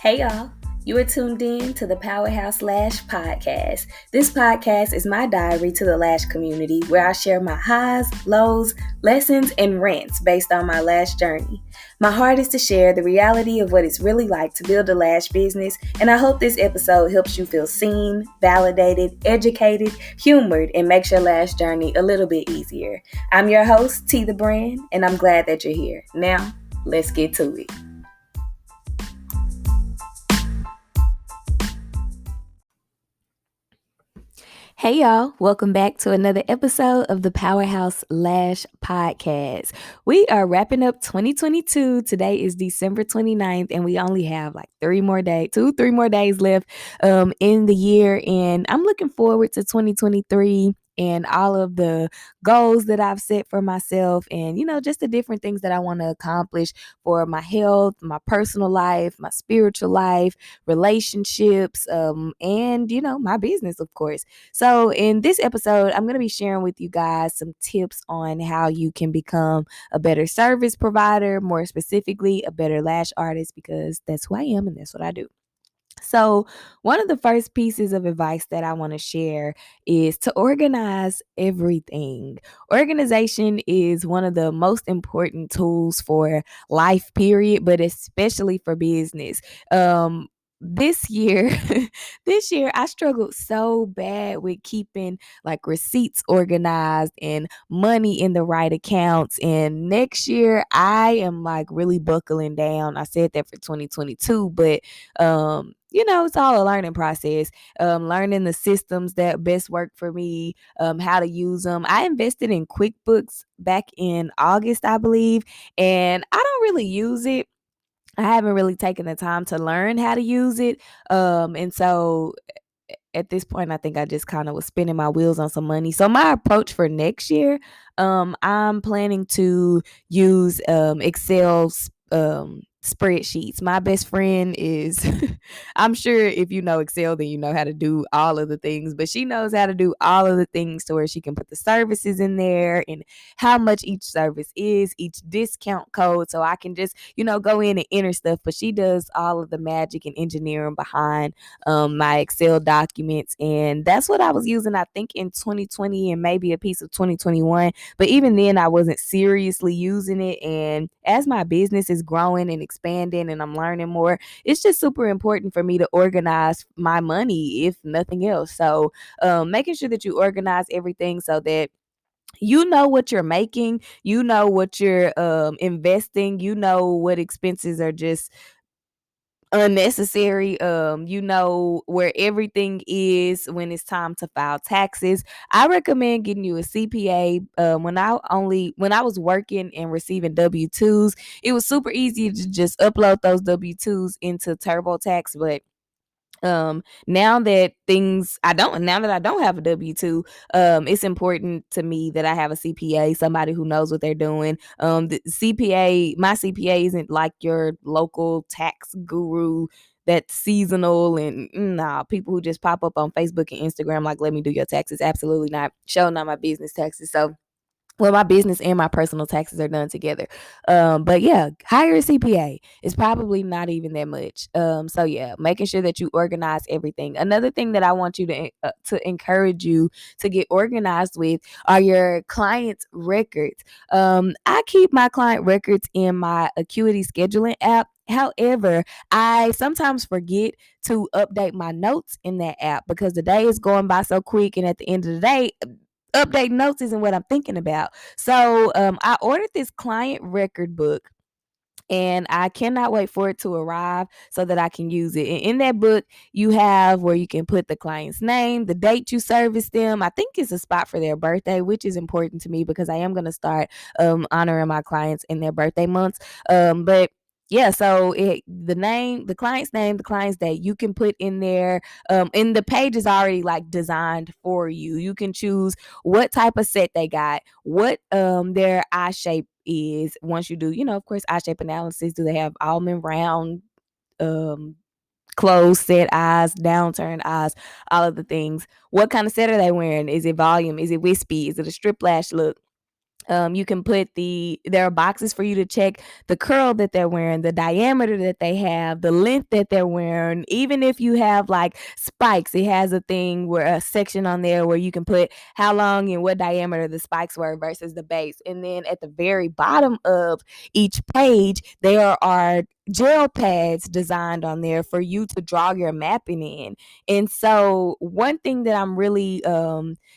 Hey y'all, you are tuned in to the Powerhouse Lash podcast. This podcast is my diary to the Lash community where I share my highs, lows, lessons, and rants based on my Lash journey. My heart is to share the reality of what it's really like to build a Lash business, and I hope this episode helps you feel seen, validated, educated, humored, and makes your Lash journey a little bit easier. I'm your host, T the Brand, and I'm glad that you're here. Now, let's get to it. Hey y'all, welcome back to another episode of the Powerhouse Lash podcast. We are wrapping up 2022. Today is December 29th, and we only have like 3 more days left in the year. And I'm looking forward to 2023 and all of the goals that I've set for myself and, just the different things that I want to accomplish for my health, my personal life, my spiritual life, relationships, and, my business, of course. So, in this episode, I'm going to be sharing with you guys some tips on how you can become a better service provider, more specifically, a better lash artist, because that's who I am and that's what I do. So, one of the first pieces of advice that I want to share is to organize everything. Organization is one of the most important tools for life, period, but especially for business. This year, this year I struggled so bad with keeping like receipts organized and money in the right accounts. And next year I am like really buckling down. I said that for 2022, but it's all a learning process. Learning the systems that best work for me, how to use them. I invested in QuickBooks back in August, I believe, and I don't really use it. I haven't really taken the time to learn how to use it. And so at this point, I think I just kind of was spinning my wheels on some money. So my approach for next year, I'm planning to use Excel spreadsheets. My best friend is, I'm sure if you know Excel, then you know how to do all of the things, but she knows how to do all of the things to where she can put the services in there and how much each service is, each discount code. So I can just, go in and enter stuff, but she does all of the magic and engineering behind my Excel documents. And that's what I was using, I think, in 2020 and maybe a piece of 2021. But even then, I wasn't seriously using it. And as my business is growing and expanding and I'm learning more, it's just super important for me to organize my money, if nothing else. So making sure that you organize everything so that you know what you're making, you know what you're investing, you know what expenses are just unnecessary, you know where everything is when it's time to file taxes. I recommend getting you a CPA. When I was working and receiving W2s, it was super easy to just upload those W2s into TurboTax. But now that I don't have a W2, it's important to me that I have a CPA, somebody who knows what they're doing. My CPA isn't like your local tax guru that's seasonal and people who just pop up on Facebook and Instagram like, let me do your taxes. Absolutely not. Show not my business taxes. So my business and my personal taxes are done together. But yeah, hire a CPA. It's probably not even that much. So yeah, making sure that you organize everything. Another thing that I want you to encourage you to get organized with are your clients' records. I keep my client records in my Acuity scheduling app. However, I sometimes forget to update my notes in that app because the day is going by so quick, and at the end of the day, update notes isn't what I'm thinking about. So I ordered this client record book, and I cannot wait for it to arrive so that I can use it. And in that book, you have where you can put the client's name, the date you serviced them. I think it's a spot for their birthday, which is important to me because I am going to start honoring my clients in their birthday months. But yeah, so the client's name, the client's date, you can put in there. And the page is already like designed for you. You can choose what type of set they got, what their eye shape is. Once you do, of course, eye shape analysis. Do they have almond round, closed set eyes, downturned eyes, all of the things? What kind of set are they wearing? Is it volume? Is it wispy? Is it a strip lash look? You can put there are boxes for you to check the curl that they're wearing, the diameter that they have, the length that they're wearing. Even if you have like spikes, it has a section on there where you can put how long and what diameter the spikes were versus the base. And then at the very bottom of each page, there are gel pads designed on there for you to draw your mapping in. And so one thing that I'm really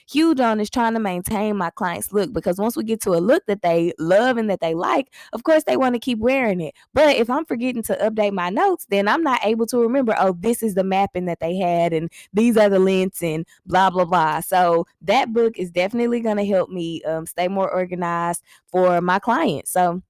huge on is trying to maintain my clients' look, because once we get to a look that they love and that they like, of course they want to keep wearing it. But if I'm forgetting to update my notes, then I'm not able to remember, oh, this is the mapping that they had and these are the lengths and blah blah blah. So that book is definitely going to help me stay more organized for my clients. So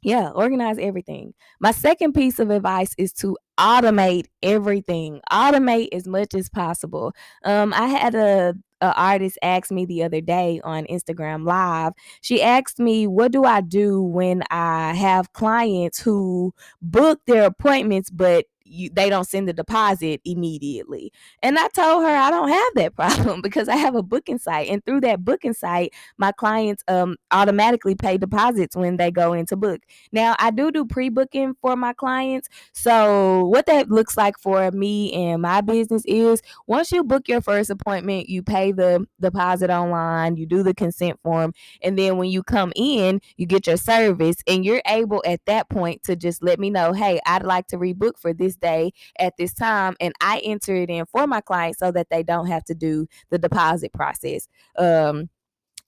yeah, organize everything. My second piece of advice is to automate everything. Automate as much as possible. I had a artist ask me the other day on Instagram Live. She asked me, "What do I do when I have clients who book their appointments, but they don't send the deposit immediately?" And I told her I don't have that problem because I have a booking site, and through that booking site, my clients automatically pay deposits when they go into book. Now, I do pre-booking for my clients. So what that looks like for me and my business is, once you book your first appointment, you pay the deposit online, you do the consent form, and then when you come in, you get your service, and you're able at that point to just let me know, hey, I'd like to rebook for this day at this time, and I enter it in for my client so that they don't have to do the deposit process.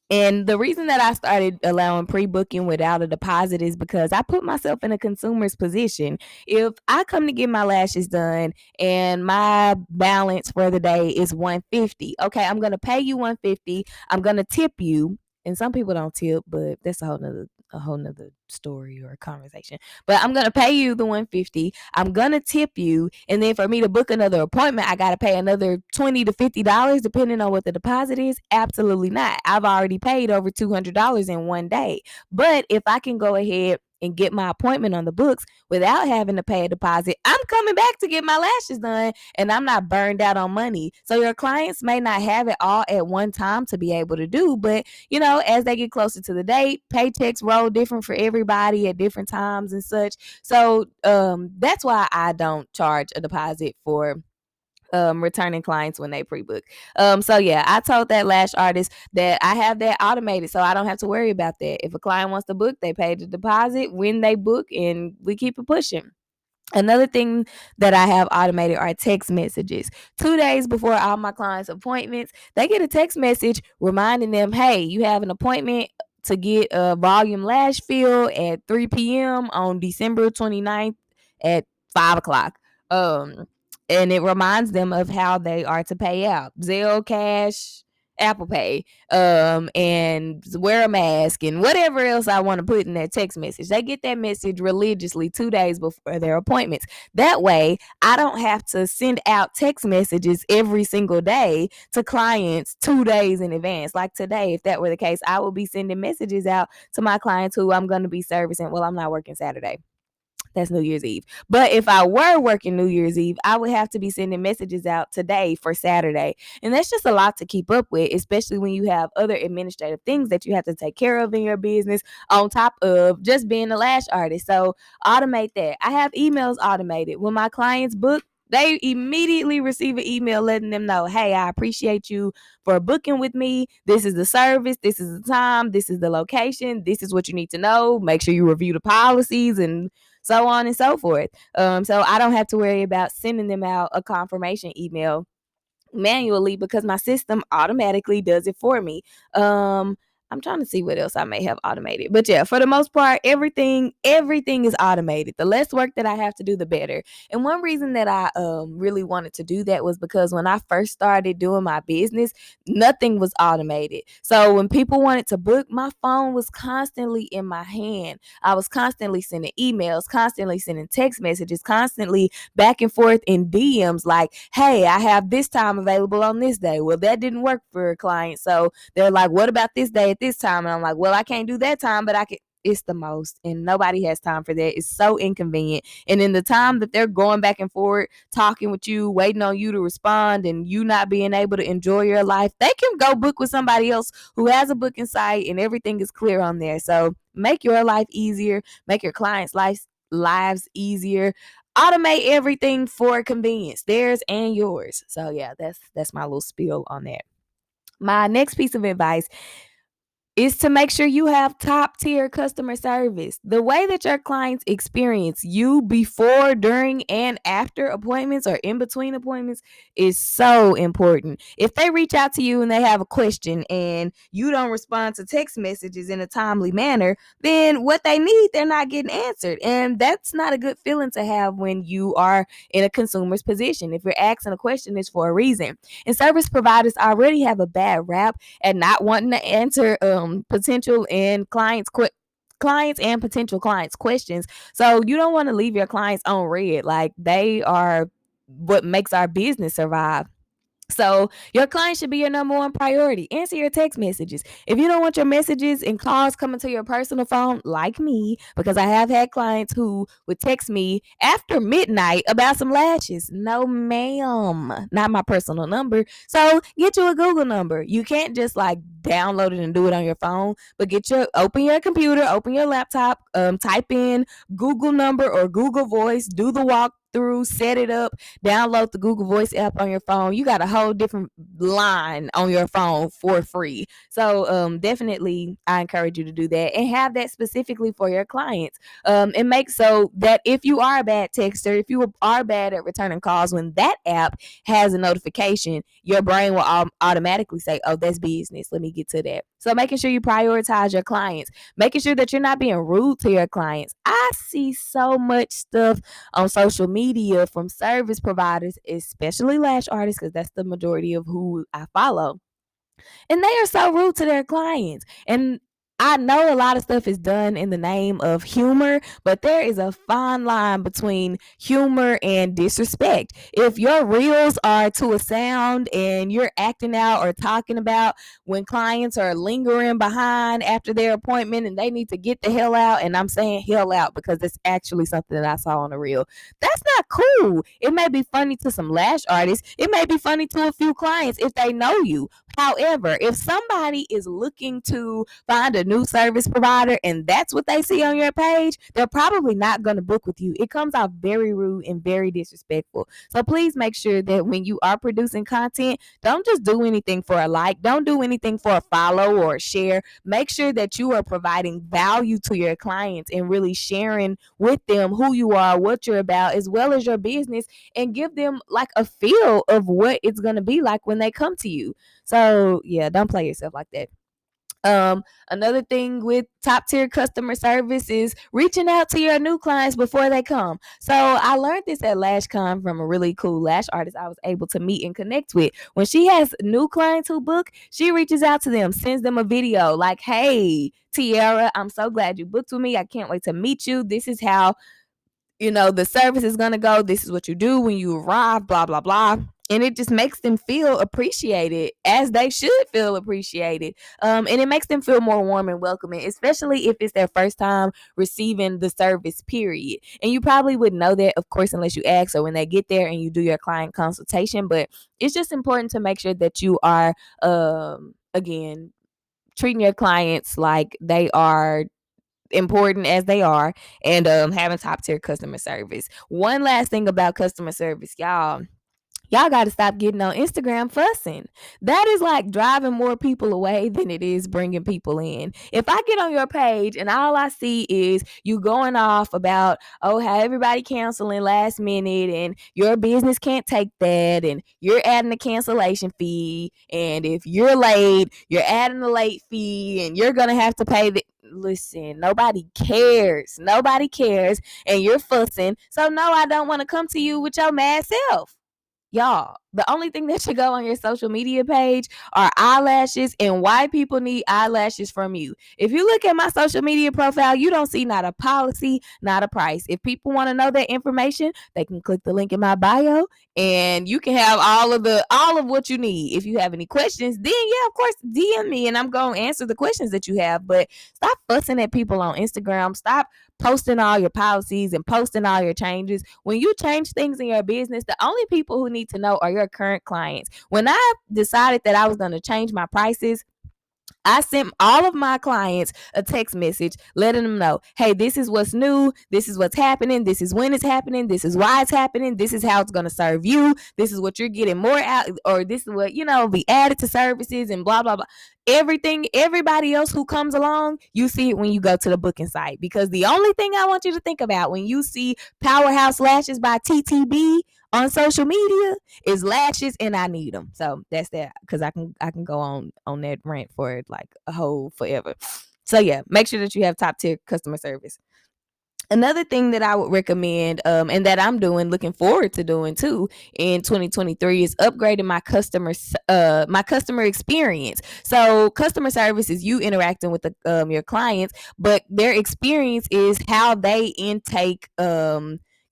And the reason that I started allowing pre-booking without a deposit is because I put myself in a consumer's position. If I come to get my lashes done and my balance for the day is 150, okay, I'm gonna pay you 150. I'm gonna tip you. And some people don't tip, but that's a whole nother story or conversation. But I'm gonna pay you the 150. I'm gonna tip you, and then for me to book another appointment, I gotta pay another $20 to $50 depending on what the deposit is. Absolutely not. I've already paid over $200 in one day. But if I can go ahead and get my appointment on the books without having to pay a deposit, I'm coming back to get my lashes done, and I'm not burned out on money. So your clients may not have it all at one time to be able to do, but as they get closer to the date, paychecks roll different for everybody at different times and such. So that's why I don't charge a deposit for returning clients when they pre-book. So yeah, I told that lash artist that I have that automated, so I don't have to worry about that. If a client wants to book, they pay the deposit when they book, and we keep it pushing. Another thing that I have automated are text messages. 2 days before all my clients' appointments, they get a text message reminding them, hey, you have an appointment to get a volume lash fill at 3 p.m. on December 29th at 5 o'clock. And it reminds them of how they are to pay out. Zelle, Cash, Apple Pay, and wear a mask and whatever else I want to put in that text message. They get that message religiously 2 days before their appointments. That way, I don't have to send out text messages every single day to clients 2 days in advance. Like today, if that were the case, I will be sending messages out to my clients who I'm going to be servicing. Well, I'm not working Saturday. That's New Year's Eve. But if I were working New Year's Eve, I would have to be sending messages out today for Saturday. And that's just a lot to keep up with, especially when you have other administrative things that you have to take care of in your business on top of just being a lash artist. So automate that. I have emails automated. When my clients book, they immediately receive an email letting them know, hey, I appreciate you for booking with me. This is the service. This is the time. This is the location. This is what you need to know. Make sure you review the policies and so on and so forth. So I don't have to worry about sending them out a confirmation email manually because my system automatically does it for me. I'm trying to see what else I may have automated. But yeah, for the most part, everything is automated. The less work that I have to do, the better. And one reason that I really wanted to do that was because when I first started doing my business, nothing was automated. So when people wanted to book, my phone was constantly in my hand. I was constantly sending emails, constantly sending text messages, constantly back and forth in DMs like, hey, I have this time available on this day. Well, that didn't work for a client. So they're like, what about this day at this time? And I'm like, well, I can't do that time, but I can. it's the most, and nobody has time for that. It's so inconvenient. And in the time that they're going back and forth, talking with you, waiting on you to respond, and you not being able to enjoy your life, they can go book with somebody else who has a booking site and everything is clear on there. So make your life easier, make your clients' lives easier. Automate everything for convenience, theirs and yours. So yeah, that's my little spiel on that. My next piece of advice is to make sure you have top tier customer service. The way that your clients experience you before, during, and after appointments or in between appointments is so important. If they reach out to you and they have a question and you don't respond to text messages in a timely manner, then what they need, they're not getting answered. And that's not a good feeling to have when you are in a consumer's position. If you're asking a question, it's for a reason. And service providers already have a bad rap and not wanting to answer potential and clients and potential clients questions. So you don't want to leave your clients on red. Like, they are what makes our business survive. So your client should be your number one priority. Answer your text messages. If you don't want your messages and calls coming to your personal phone, like me, because I have had clients who would text me after midnight about some lashes. No, ma'am, not my personal number. So get you a Google number. You can't just like download it and do it on your phone, but open your computer, open your laptop, type in Google number or Google Voice, do the walkthrough, set it up, download the Google Voice app on your phone. You got a whole different line on your phone for free. So definitely I encourage you to do that and have that specifically for your clients. And make so that if you are a bad texter, if you are bad at returning calls, when that app has a notification, your brain will automatically say, oh, that's business. Let me get to that. So making sure you prioritize your clients, making sure that you're not being rude to your clients. I see so much stuff on social media from service providers, especially lash artists, because that's the majority of who I follow. And they are so rude to their clients. And I know a lot of stuff is done in the name of humor, but there is a fine line between humor and disrespect. If your reels are to a sound and you're acting out or talking about when clients are lingering behind after their appointment and they need to get the hell out, and I'm saying hell out because it's actually something that I saw on the reel, that's not cool. It may be funny to some lash artists. It may be funny to a few clients if they know you. However, if somebody is looking to find a new service provider and that's what they see on your page, they're probably not going to book with you. It comes out very rude and very disrespectful. So please make sure that when you are producing content, don't just do anything for a like, don't do anything for a follow or a share. Make sure that you are providing value to your clients and really sharing with them who you are, what you're about, as well as your business, and give them like a feel of what it's going to be like when they come to you. So yeah, don't play yourself like that. Another thing with top tier customer service is reaching out to your new clients before they come. So I learned this at LashCon from a really cool lash artist I was able to meet and connect with. When she has new clients who book, she reaches out to them, sends them a video like, hey, Tiara, I'm so glad you booked with me. I can't wait to meet you. This is how the service is going to go. This is what you do when you arrive, blah, blah, blah. And it just makes them feel appreciated, as they should feel appreciated. And it makes them feel more warm and welcoming, especially if it's their first time receiving the service, period. And you probably wouldn't know that, of course, unless you ask or when they get there and you do your client consultation. But it's just important to make sure that you are, again, treating your clients like they are important as they are, and having top tier customer service. One last thing about customer service, y'all got to stop getting on Instagram fussing. That is like driving more people away than it is bringing people in. If I get on your page and all I see is you going off about, oh, how everybody canceling last minute and your business can't take that, and you're adding a cancellation fee, and if you're late, you're adding a late fee, and you're going to have to pay the... Listen, nobody cares. Nobody cares, and you're fussing. So no, I don't want to come to you with your mad self. Y'all, the only thing that should go on your social media page are eyelashes, and why people need eyelashes from you. If you look at my social media profile, you don't see not a policy, not a price. If people want to know that information, they can click the link in my bio, and you can have all of what you need. If you have any questions, then yeah, of course, DM me and I'm going to answer the questions that you have. But stop fussing at people on Instagram. Stop posting all your policies and posting all your changes. When you change things in your business, the only people who need to know are your current clients. When I decided that I was going to change my prices, I sent all of my clients a text message letting them know, hey, this is what's new. This is what's happening. This is when it's happening. This is why it's happening. This is how it's going to serve you. This is what you're getting more out, or this is what, be added to services and blah, blah, blah. Everything, everybody else who comes along, you see it when you go to the booking site. Because the only thing I want you to think about when you see Powerhouse Lashes by TTB on social media is lashes, and I need them. So that's that, because I can go on that rant for like a whole forever. So yeah, make sure that you have top tier customer service. Another thing that I would recommend, and that I'm doing, looking forward to doing too in 2023, is upgrading my customer experience. So customer service is you interacting with your clients, but their experience is how they intake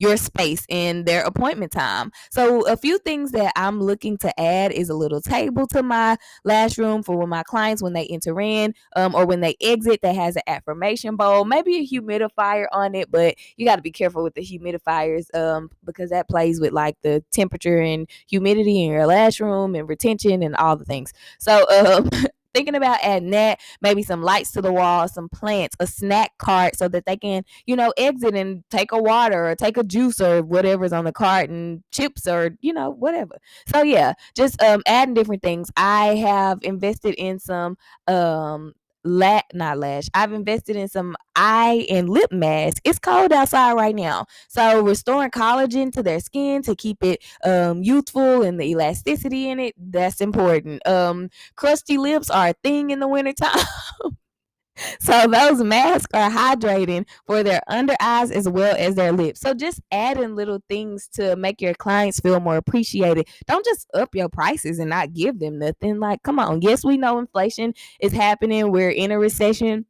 your space and their appointment time. So a few things that I'm looking to add is a little table to my lash room for when my clients, when they enter in, or when they exit, that has an affirmation bowl, maybe a humidifier on it, but you got to be careful with the humidifiers, because that plays with like the temperature and humidity in your lash room and retention and all the things. So thinking about adding that, maybe some lights to the wall, some plants, a snack cart, so that they can, exit and take a water or take a juice or whatever's on the cart, and chips or, whatever. So yeah, just adding different things. I have invested in some not lash. I've invested in some eye and lip masks. It's cold outside right now. So restoring collagen to their skin to keep it youthful and the elasticity in it, that's important. Crusty lips are a thing in the wintertime. So those masks are hydrating for their under eyes as well as their lips. So just adding little things to make your clients feel more appreciated. Don't just up your prices and not give them nothing. Like, come on. Yes, we know inflation is happening. We're in a recession.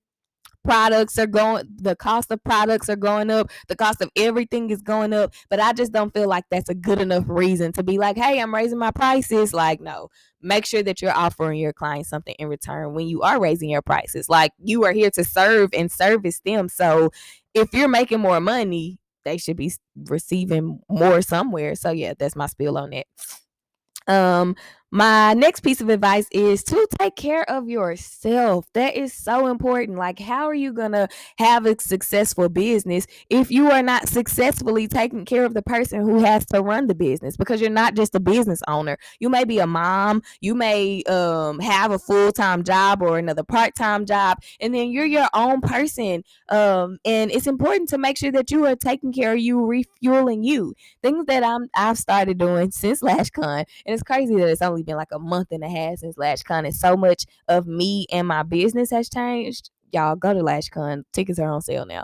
The cost of products are going up, the cost of everything is going up, but I just don't feel like that's a good enough reason to be like, hey, I'm raising my prices. Like, no, make sure that you're offering your clients something in return when you are raising your prices. Like, you are here to serve and service them. So if you're making more money, they should be receiving more somewhere. So yeah, that's my spiel on that. My next piece of advice is to take care of yourself. That is so important. Like, how are you going to have a successful business if you are not successfully taking care of the person who has to run the business? Because you're not just a business owner. You may be a mom. You may have a full-time job or another part-time job, and then you're your own person. And it's important to make sure that you are taking care of you, refueling you. Things that I've started doing since LashCon, and it's crazy that it's only been like a month and a half since LashCon, and so much of me and my business has changed. Y'all go to LashCon. Tickets are on sale now.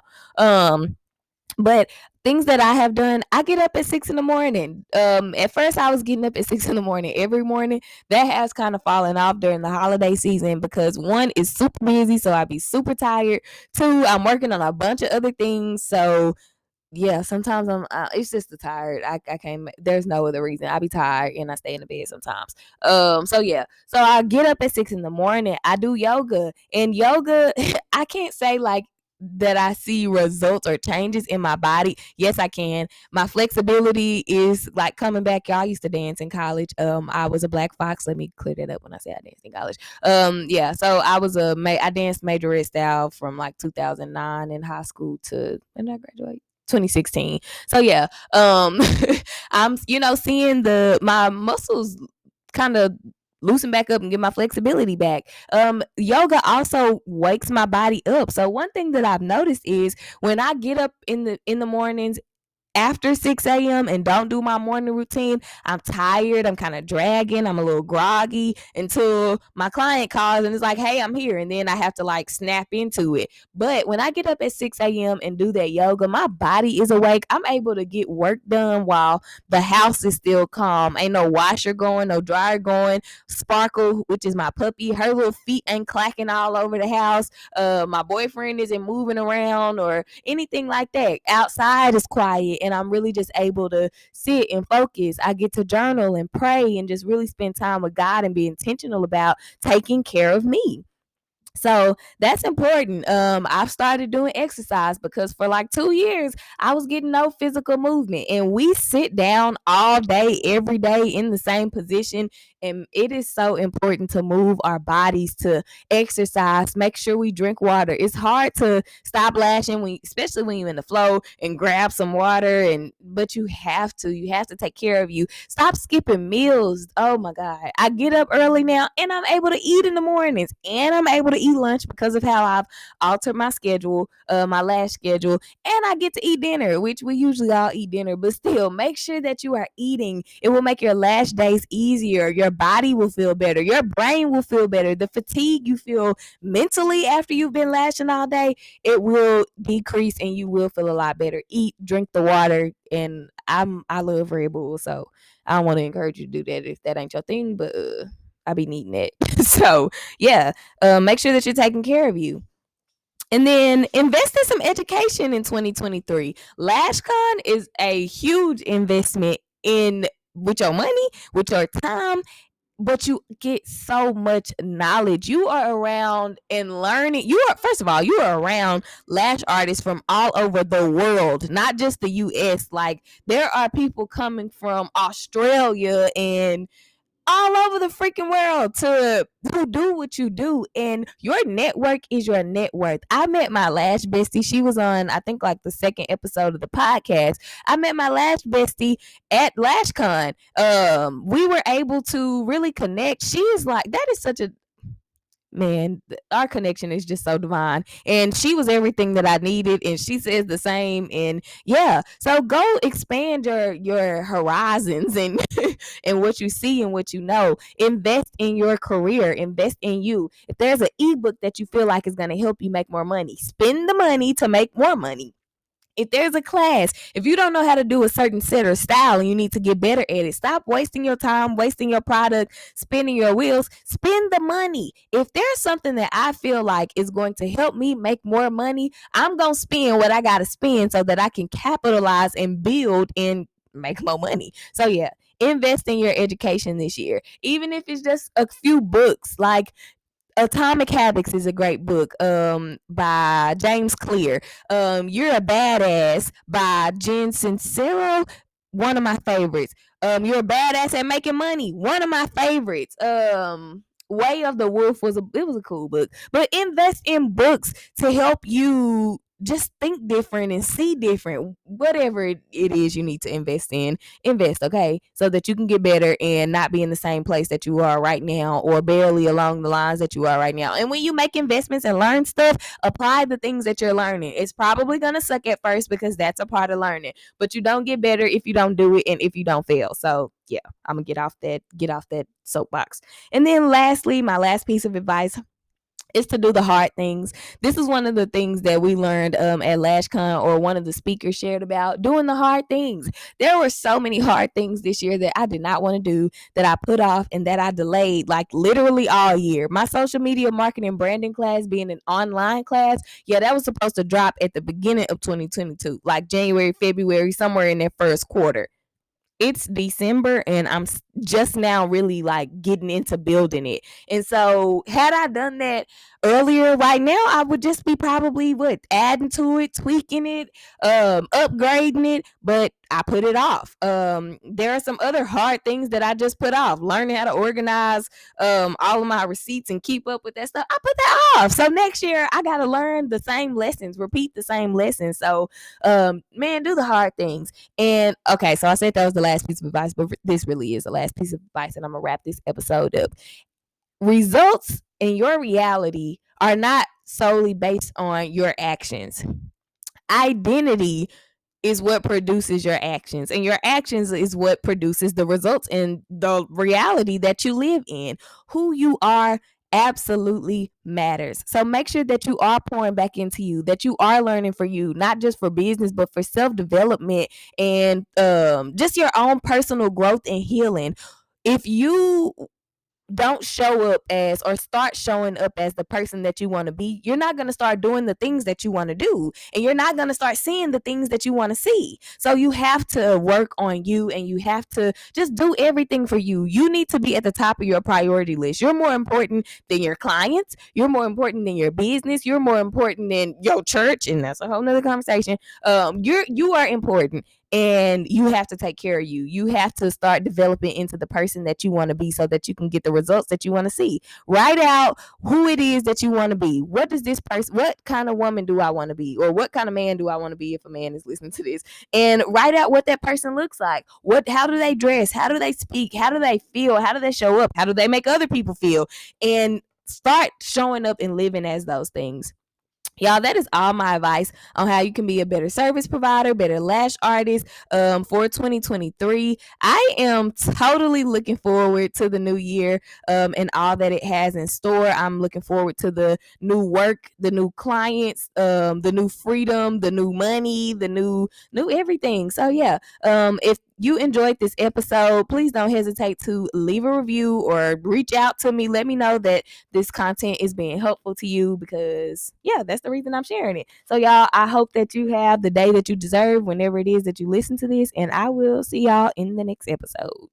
But things that I have done, I get up at 6 in the morning. At first I was getting up at 6 in the morning every morning. That has kind of fallen off during the holiday season because one is super busy, so I be super tired. Two, I'm working on a bunch of other things, so yeah, sometimes it's just the tired. I can't, there's no other reason. I be tired and I stay in the bed sometimes. So yeah, so I get up at 6 in the morning. I do yoga, and yoga, I can't say like that I see results or changes in my body. Yes, I can. My flexibility is like coming back. Y'all, I used to dance in college. I was a black fox. Let me clear that up when I say I danced in college. Yeah, so I danced majorette style from like 2009 in high school to when I graduate. 2016. So yeah, I'm seeing my muscles kind of loosen back up and get my flexibility back. Yoga also wakes my body up. So one thing that I've noticed is when I get up in the mornings after 6 a.m. and don't do my morning routine, I'm tired. I'm kind of dragging. I'm a little groggy until my client calls and it's like, hey, I'm here. And then I have to like snap into it. But when I get up at 6 a.m. and do that yoga, my body is awake. I'm able to get work done while the house is still calm. Ain't no washer going, no dryer going. Sparkle, which is my puppy, her little feet ain't clacking all over the house. My boyfriend isn't moving around or anything like that. Outside is quiet and I'm really just able to sit and focus. I get to journal and pray and just really spend time with God and be intentional about taking care of me. So that's important. I've started doing exercise because for like 2 years, I was getting no physical movement. And we sit down all day, every day in the same position. And it is so important to move our bodies, to exercise, make sure we drink water. It's hard to stop lashing, especially when you're in the flow, and grab some water. But you have to take care of you. Stop skipping meals. Oh my God. I get up early now and I'm able to eat in the mornings and I'm able to eat lunch because of how I've altered my schedule, my Lash schedule, and I get to eat dinner, which we usually all eat dinner, but still make sure that you are eating. It will make your Lash days easier. Your body will feel better. Your brain will feel better. The fatigue you feel mentally after you've been lashing all day, it will decrease and you will feel a lot better. Eat, drink the water, and I love Red Bull, so I don't want to encourage you to do that if that ain't your thing, but I be needing it. So yeah, make sure that you're taking care of you. And then invest in some education in 2023. LashCon is a huge investment in with your money, with your time, but you get so much knowledge. You are around and learning. First of all, you are around lash artists from all over the world, not just the US. Like there are people coming from Australia and all over the freaking world to who do what you do, and your network is your net worth. I met my Lash bestie. She was on, I think, like the second episode of the podcast. I met my Lash bestie at LashCon. We were able to really connect. She is like, that is such a man, our connection is just so divine, and she was everything that I needed, and she says the same. And yeah, so go expand your horizons and and what you see and what you know. Invest in your career, invest in you. If there's an ebook that you feel like is going to help you make more money, spend the money to make more money. If there's a class, if you don't know how to do a certain set or style and you need to get better at it, stop wasting your time, wasting your product, spinning your wheels. Spend the money. If there's something that I feel like is going to help me make more money, I'm going to spend what I got to spend so that I can capitalize and build and make more money. So yeah, invest in your education this year. Even if it's just a few books, like Atomic Habits is a great book by James Clear. You're a Badass by Jen Sincero, one of my favorites. You're a Badass at Making Money, one of my favorites. Way of the Wolf was a cool book. But invest in books to help you just think different and see different. Whatever it is you need to invest, okay? So that you can get better and not be in the same place that you are right now or barely along the lines that you are right now. And when you make investments and learn stuff, apply the things that you're learning. It's probably going to suck at first because that's a part of learning, but you don't get better if you don't do it and if you don't fail. So yeah, I'm gonna get off that soapbox. And then lastly, my last piece of advice is to do the hard things. This is one of the things that we learned at LashCon, or one of the speakers shared about doing the hard things. There were so many hard things this year that I did not want to do, that I put off and that I delayed like literally all year. My social media marketing and branding class being an online class, yeah, that was supposed to drop at the beginning of 2022, like January, February, somewhere in that first quarter. It's December and I'm just now really like getting into building it. And so had I done that earlier, right now I would just be probably adding to it, tweaking it, upgrading it, but I put it off. There are some other hard things that I just put off. Learning how to organize all of my receipts and keep up with that stuff, I put that off. So next year I gotta learn the same lessons, repeat the same lessons. So man, do the hard things. And okay, so I said that was the last piece of advice, but this really is the last piece of advice, and I'm gonna wrap this episode up. Results in your reality are not solely based on your actions. Identity is what produces your actions, and your actions is what produces the results and the reality that you live in. Who you are absolutely matters. So make sure that you are pouring back into you, that you are learning for you, not just for business, but for self development and just your own personal growth and healing. If you don't show up as or start showing up as the person that you want to be, you're not going to start doing the things that you want to do. And you're not going to start seeing the things that you want to see. So you have to work on you and you have to just do everything for you. You need to be at the top of your priority list. You're more important than your clients. You're more important than your business. You're more important than your church. And that's a whole nother conversation. You are important and you have to take care of you. You have to start developing into the person that you want to be so that you can get the results that you want to see. Write out who it is that you want to be. What does this person, what kind of woman do I want to be? Or what kind of man do I want to be if a man is listening to this? And write out what that person looks like. How do they dress? How do they speak? How do they feel? How do they show up? How do they make other people feel? And start showing up and living as those things. Y'all, that is all my advice on how you can be a better service provider, better lash artist for 2023. I am totally looking forward to the new year and all that it has in store. I'm looking forward to the new work, the new clients, the new freedom, the new money, the new everything. So yeah, if you enjoyed this episode, please don't hesitate to leave a review or reach out to me. Let me know that this content is being helpful to you because, yeah, that's the reason I'm sharing it. So, y'all, I hope that you have the day that you deserve whenever it is that you listen to this, and I will see y'all in the next episode.